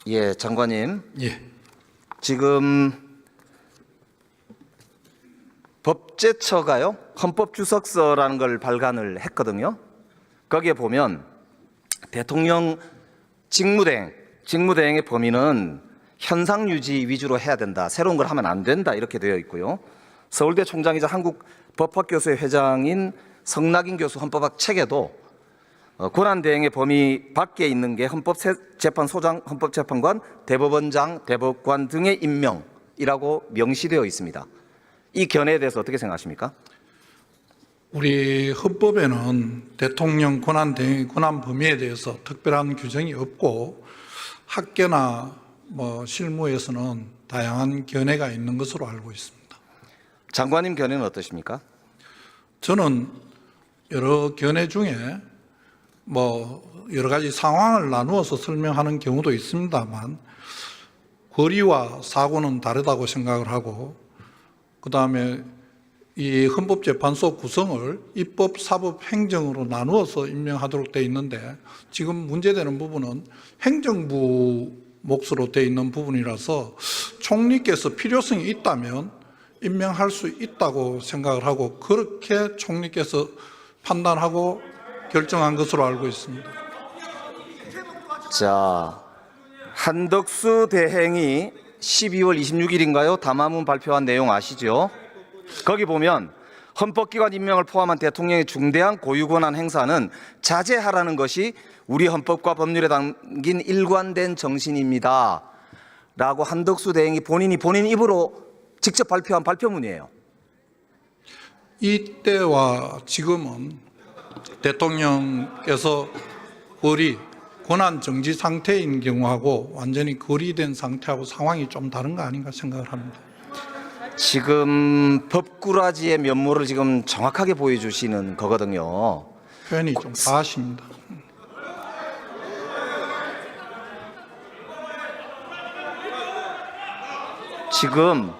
예, 장관님. 예. 지금 법제처가요, 헌법주석서라는 걸 발간을 했거든요. 거기에 보면 대통령 직무대행의 범위는 현상 유지 위주로 해야 된다, 새로운 걸 하면 안 된다, 이렇게 되어 있고요. 서울대 총장이자 한국법학교수회 회장인 성낙인 교수 헌법학 책에도 권한대행의 범위 밖에 있는 게 헌법재판소장, 헌법재판관, 대법원장, 대법관 등의 임명이라고 명시되어 있습니다. 이 견해에 대해서 어떻게 생각하십니까? 우리 헌법에는 대통령 권한대행의 권한 범위에 대해서 특별한 규정이 없고 학계나 실무에서는 다양한 견해가 있는 것으로 알고 있습니다. 장관님 견해는 어떠십니까? 저는 여러 견해 중에 여러 가지 상황을 나누어서 설명하는 경우도 있습니다만 권리와 사고는 다르다고 생각을 하고, 그 다음에 이 헌법재판소 구성을 입법, 사법, 행정으로 나누어서 임명하도록 되어 있는데 지금 문제되는 부분은 행정부 몫으로 되어 있는 부분이라서 총리께서 필요성이 있다면 임명할 수 있다고 생각을 하고 그렇게 총리께서 판단하고 결정한 것으로 알고 있습니다. 자, 한덕수 대행이 12월 26일인가요? 담화문 발표한 내용 아시죠? 거기 보면 헌법기관 임명을 포함한 대통령의 중대한 고유권한 행사는 자제하라는 것이 우리 헌법과 법률에 담긴 일관된 정신입니다 라고 한덕수 대행이 본인 입으로 직접 발표한 발표문이에요. 이때와 지금은 대통령께서 권한 정지 상태인 경우하고 완전히 거리된 상태하고 상황이 좀 다른 거 아닌가 생각을 합니다. 지금 법꾸라지의 면모를 지금 정확하게 보여주시는 거거든요. 표현이 좀 과하십니다. 지금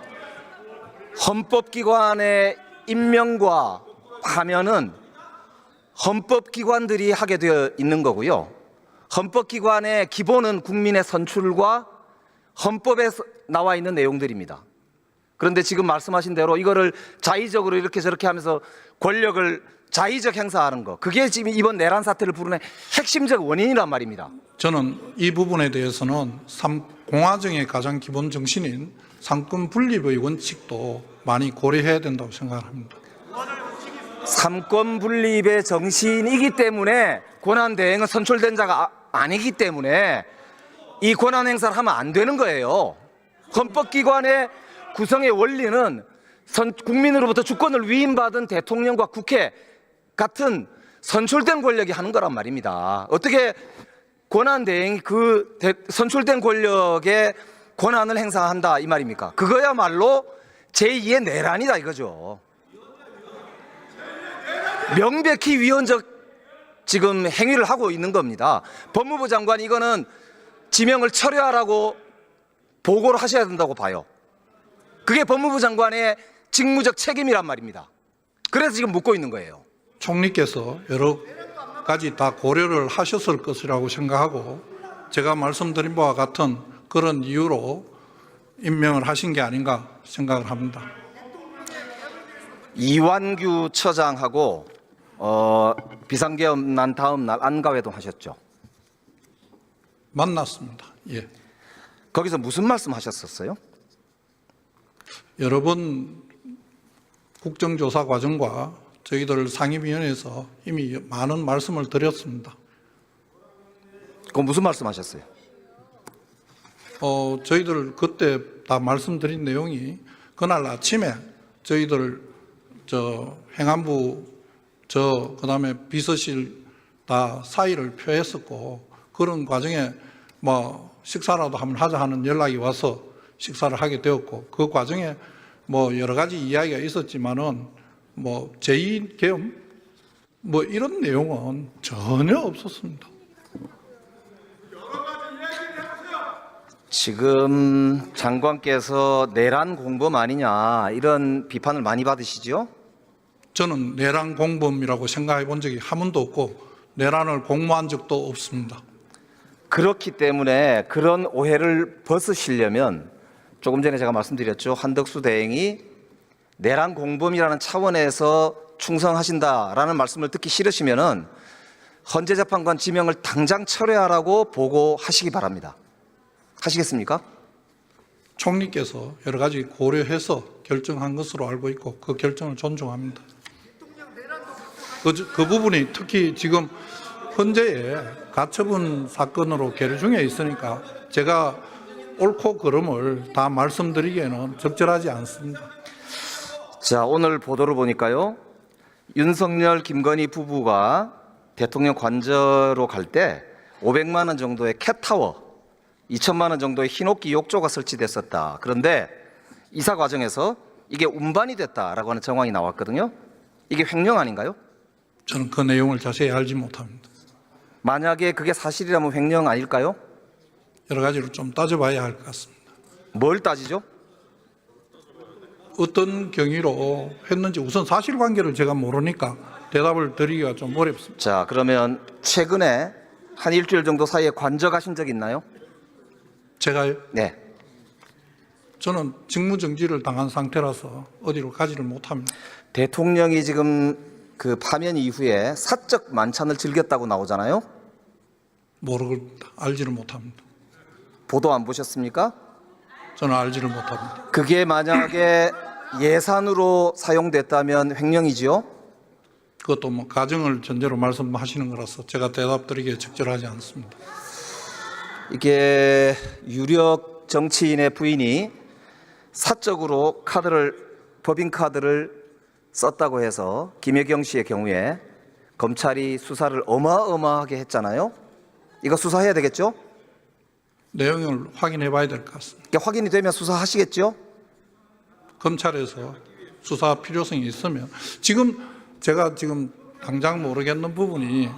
헌법기관의 임명과 하면은 헌법기관들이 하게 되어 있는 거고요. 헌법기관의 기본은 국민의 선출과 헌법에 나와 있는 내용들입니다. 그런데 지금 말씀하신 대로 이거를 자의적으로 이렇게 저렇게 하면서 권력을 자의적 행사하는 거, 그게 지금 이번 내란 사태를 부르는 핵심적 원인이란 말입니다. 저는 이 부분에 대해서는 공화정의 가장 기본 정신인 삼권 분립의 원칙도 많이 고려해야 된다고 생각합니다. 삼권 분립의 정신이기 때문에 권한대행은 선출된 자가 아니기 때문에 이 권한 행사를 하면 안 되는 거예요. 헌법기관의 구성의 원리는 국민으로부터 주권을 위임받은 대통령과 국회 같은 선출된 권력이 하는 거란 말입니다. 어떻게 권한대행이 그 선출된 권력의 권한을 행사한다 이 말입니까? 그거야말로 제2의 내란이다 이거죠. 명백히 위헌적 지금 행위를 하고 있는 겁니다. 법무부 장관이 이거는 지명을 철회하라고 보고를 하셔야 된다고 봐요. 그게 법무부 장관의 직무적 책임이란 말입니다. 그래서 지금 묻고 있는 거예요. 총리께서 여러 가지 다 고려를 하셨을 것이라고 생각하고 제가 말씀드린 바와 같은 그런 이유로 임명을 하신 게 아닌가 생각을 합니다. 이완규 처장하고 비상계엄 난 다음 날 안가회동 하셨죠? 만났습니다. 예. 거기서 무슨 말씀 하셨었어요? 여러 번 국정조사 과정과 저희들 상임위원회에서 이미 많은 말씀을 드렸습니다. 그 무슨 말씀 하셨어요? 저희들 그때 다 말씀드린 내용이 그날 아침에 저희들 행안부 그다음에 비서실 다 사의를 표했었고 그런 과정에 식사라도 한번 하자 하는 연락이 와서 식사를 하게 되었고 그 과정에 여러 가지 이야기가 있었지만은 제2계엄 이런 내용은 전혀 없었습니다. 지금 장관께서 내란 공범 아니냐 이런 비판을 많이 받으시죠? 저는 내란 공범이라고 생각해 본 적이 한 번도 없고 내란을 공모한 적도 없습니다. 그렇기 때문에 그런 오해를 벗으시려면 조금 전에 제가 말씀드렸죠. 한덕수 대행이 내란 공범이라는 차원에서 충성하신다라는 말씀을 듣기 싫으시면은 헌재재판관 지명을 당장 철회하라고 보고하시기 바랍니다. 하시겠습니까? 총리께서 여러 가지 고려해서 결정한 것으로 알고 있고 그 결정을 존중합니다. 그 부분이 특히 지금 헌재에 가처분 사건으로 계류 중에 있으니까 제가 옳고 그름을 다 말씀드리기에는 적절하지 않습니다. 자, 오늘 보도를 보니까요. 윤석열, 김건희 부부가 대통령 관저로 갈 때 500만 원 정도의 캣타워, 2천만 원 정도의 흰옥기 욕조가 설치됐었다. 그런데 이사 과정에서 이게 운반이 됐다라고 하는 정황이 나왔거든요. 이게 횡령 아닌가요? 저는 그 내용을 자세히 알지 못합니다. 만약에 그게 사실이라면 횡령 아닐까요? 여러 가지로 좀 따져봐야 할 것 같습니다. 뭘 따지죠? 어떤 경위로 했는지 우선 사실관계를 제가 모르니까 대답을 드리기가 좀 어렵습니다. 자, 그러면 최근에 한 일주일 정도 사이에 관저 가신 적 있나요? 제가 네. 저는 직무정지를 당한 상태라서 어디로 가지를 못합니다. 대통령이 지금 그 파면 이후에 사적 만찬을 즐겼다고 나오잖아요. 모르겠다. 알지를 못합니다. 보도 안 보셨습니까? 저는 알지를 못합니다. 그게 만약에 예산으로 사용됐다면 횡령이지요? 그것도 뭐 가정을 전제로 말씀하시는 거라서 제가 대답 드리기에 적절하지 않습니다. 이게 유력 정치인의 부인이 사적으로 법인카드를 썼다고 해서 김혜경 씨의 경우에 검찰이 수사를 어마어마하게 했잖아요. 이거 수사해야 되겠죠? 내용을 확인해 봐야 될 것 같습니다. 이게 확인이 되면 수사하시겠죠? 검찰에서 수사 필요성이 있으면 제가 지금 당장 모르겠는 부분이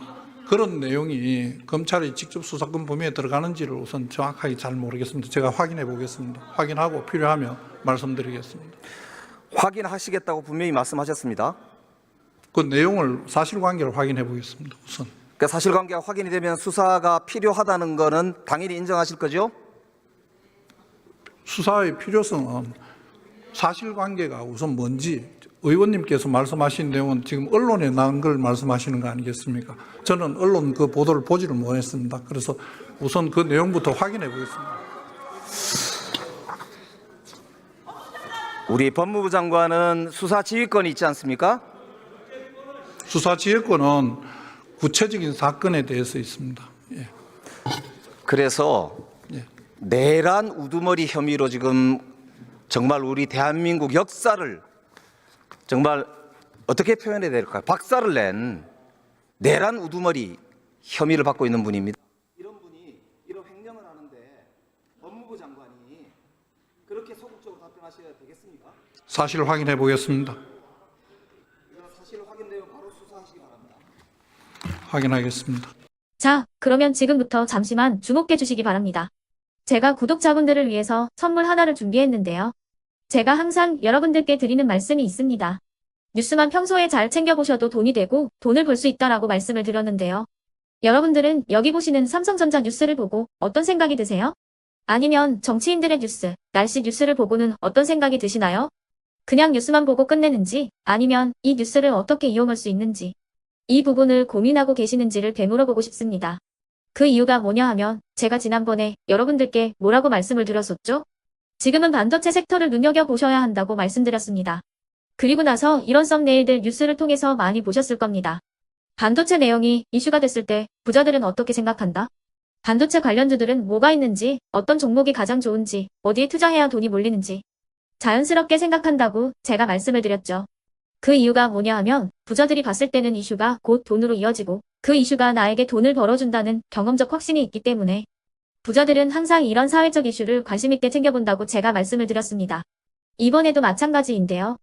그런 내용이 검찰이 직접 수사권 범위에 들어가는지를 우선 정확하게 잘 모르겠습니다. 제가 확인해 보겠습니다. 확인하고 필요하면 말씀드리겠습니다. 확인하시겠다고 분명히 말씀하셨습니다. 그 내용을 사실관계를 확인해 보겠습니다. 우선. 그 사실관계가 확인이 되면 수사가 필요하다는 거는 당연히 인정하실 거죠? 수사의 필요성은 사실관계가 우선 뭔지 의원님께서 말씀하신 내용은 지금 언론에 나온 걸 말씀하시는 거 아니겠습니까? 저는 언론 그 보도를 보지를 못했습니다. 그래서 우선 그 내용부터 확인해 보겠습니다. 우리 법무부 장관은 수사 지휘권이 있지 않습니까? 수사 지휘권은 구체적인 사건에 대해서 있습니다. 예. 그래서 예. 내란 우두머리 혐의로 지금 정말 우리 대한민국 역사를 정말 어떻게 표현해야 될까요? 박살을 낸 내란 우두머리 혐의를 받고 있는 분입니다. 이런 분이 이런 횡령을 하는데 법무부 장관이 그렇게 소극적으로 답변하셔야 되겠습니까? 사실 확인해 보겠습니다. 이런 사실 확인되면 바로 수사하시기 바랍니다. 확인하겠습니다. 자, 그러면 지금부터 잠시만 주목해 주시기 바랍니다. 제가 구독자분들을 위해서 선물 하나를 준비했는데요. 제가 항상 여러분들께 드리는 말씀이 있습니다. 뉴스만 평소에 잘 챙겨보셔도 돈이 되고 돈을 벌 수 있다라고 말씀을 드렸는데요. 여러분들은 여기 보시는 삼성전자 뉴스를 보고 어떤 생각이 드세요? 아니면 정치인들의 뉴스, 날씨 뉴스를 보고는 어떤 생각이 드시나요? 그냥 뉴스만 보고 끝내는지 아니면 이 뉴스를 어떻게 이용할 수 있는지 이 부분을 고민하고 계시는지를 되물어보고 싶습니다. 그 이유가 뭐냐 하면 제가 지난번에 여러분들께 뭐라고 말씀을 드렸었죠? 지금은 반도체 섹터를 눈여겨보셔야 한다고 말씀드렸습니다. 그리고 나서 이런 썸네일들 뉴스를 통해서 많이 보셨을 겁니다. 반도체 내용이 이슈가 됐을 때 부자들은 어떻게 생각한다? 반도체 관련주들은 뭐가 있는지, 어떤 종목이 가장 좋은지, 어디에 투자해야 돈이 몰리는지 자연스럽게 생각한다고 제가 말씀을 드렸죠. 그 이유가 뭐냐 하면 부자들이 봤을 때는 이슈가 곧 돈으로 이어지고 그 이슈가 나에게 돈을 벌어준다는 경험적 확신이 있기 때문에 부자들은 항상 이런 사회적 이슈를 관심 있게 챙겨본다고 제가 말씀을 드렸습니다. 이번에도 마찬가지인데요.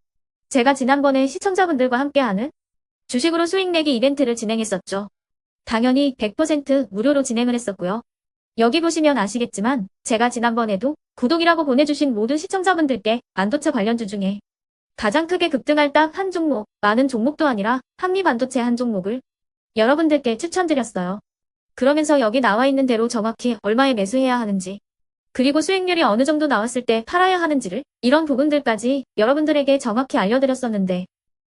제가 지난번에 시청자분들과 함께하는 주식으로 수익 내기 이벤트를 진행했었죠. 당연히 100% 무료로 진행을 했었고요. 여기 보시면 아시겠지만 제가 지난번에도 구독이라고 보내주신 모든 시청자분들께 반도체 관련주 중에 가장 크게 급등할 딱 한 종목, 많은 종목도 아니라 한미반도체 한 종목을 여러분들께 추천드렸어요. 그러면서 여기 나와 있는 대로 정확히 얼마에 매수해야 하는지, 그리고 수익률이 어느 정도 나왔을 때 팔아야 하는지를, 이런 부분들까지 여러분들에게 정확히 알려드렸었는데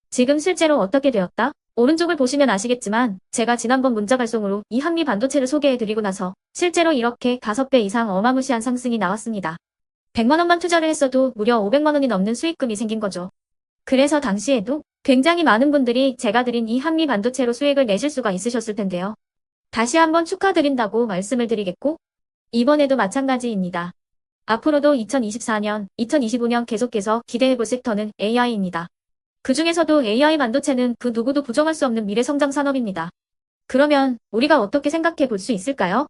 지금 실제로 어떻게 되었다? 오른쪽을 보시면 아시겠지만 제가 지난번 문자 발송으로 이 한미 반도체를 소개해드리고 나서 실제로 이렇게 5배 이상 어마무시한 상승이 나왔습니다. 100만 원만 투자를 했어도 무려 500만 원이 넘는 수익금이 생긴 거죠. 그래서 당시에도 굉장히 많은 분들이 제가 드린 이 한미 반도체로 수익을 내실 수가 있으셨을 텐데요. 다시 한번 축하드린다고 말씀을 드리겠고, 이번에도 마찬가지입니다. 앞으로도 2024년, 2025년 계속해서 기대해볼 섹터는 AI입니다. 그 중에서도 AI 반도체는 그 누구도 부정할 수 없는 미래 성장 산업입니다. 그러면 우리가 어떻게 생각해 볼 수 있을까요?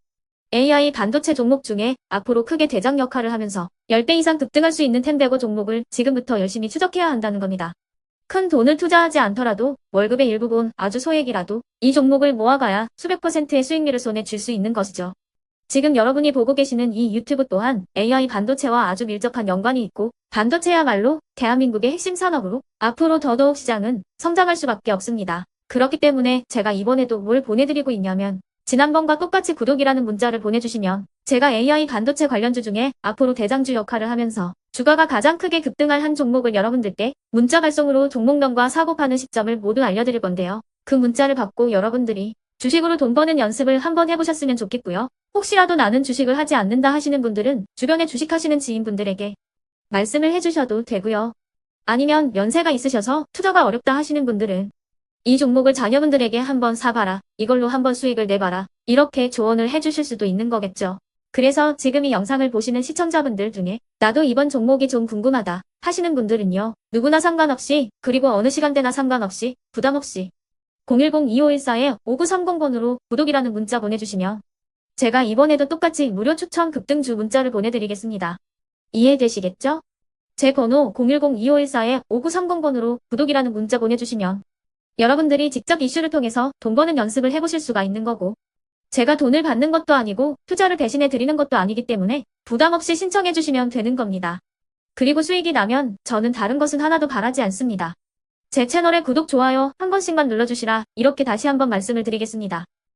AI 반도체 종목 중에 앞으로 크게 대장 역할을 하면서 10배 이상 급등할 수 있는 템베고 종목을 지금부터 열심히 추적해야 한다는 겁니다. 큰 돈을 투자하지 않더라도 월급의 일부분 아주 소액이라도 이 종목을 모아가야 수백 %의 수익률을 손에 쥘 수 있는 것이죠. 지금 여러분이 보고 계시는 이 유튜브 또한 AI 반도체와 아주 밀접한 연관이 있고 반도체야말로 대한민국의 핵심 산업으로 앞으로 더더욱 시장은 성장할 수밖에 없습니다. 그렇기 때문에 제가 이번에도 뭘 보내드리고 있냐면 지난번과 똑같이 구독이라는 문자를 보내주시면 제가 AI 반도체 관련주 중에 앞으로 대장주 역할을 하면서 주가가 가장 크게 급등할 한 종목을 여러분들께 문자 발송으로 종목명과 사고 파는 시점을 모두 알려드릴 건데요. 그 문자를 받고 여러분들이 주식으로 돈 버는 연습을 한번 해보셨으면 좋겠고요. 혹시라도 나는 주식을 하지 않는다 하시는 분들은 주변에 주식하시는 지인분들에게 말씀을 해주셔도 되고요. 아니면 연세가 있으셔서 투자가 어렵다 하시는 분들은 이 종목을 자녀분들에게 한번 사봐라. 이걸로 한번 수익을 내봐라. 이렇게 조언을 해주실 수도 있는 거겠죠. 그래서 지금 이 영상을 보시는 시청자분들 중에 나도 이번 종목이 좀 궁금하다 하시는 분들은요. 누구나 상관없이 그리고 어느 시간대나 상관없이 부담 없이 010-2514-5930번으로 구독이라는 문자 보내주시면 제가 이번에도 똑같이 무료 추천 급등주 문자를 보내드리겠습니다. 이해되시겠죠? 제 번호 010-2514-5930번으로 구독이라는 문자 보내주시면 여러분들이 직접 이슈를 통해서 돈 버는 연습을 해보실 수가 있는 거고 제가 돈을 받는 것도 아니고 투자를 대신해 드리는 것도 아니기 때문에 부담 없이 신청해 주시면 되는 겁니다. 그리고 수익이 나면 저는 다른 것은 하나도 바라지 않습니다. 제 채널에 구독, 좋아요 한 번씩만 눌러주시라 이렇게 다시 한번 말씀을 드리겠습니다.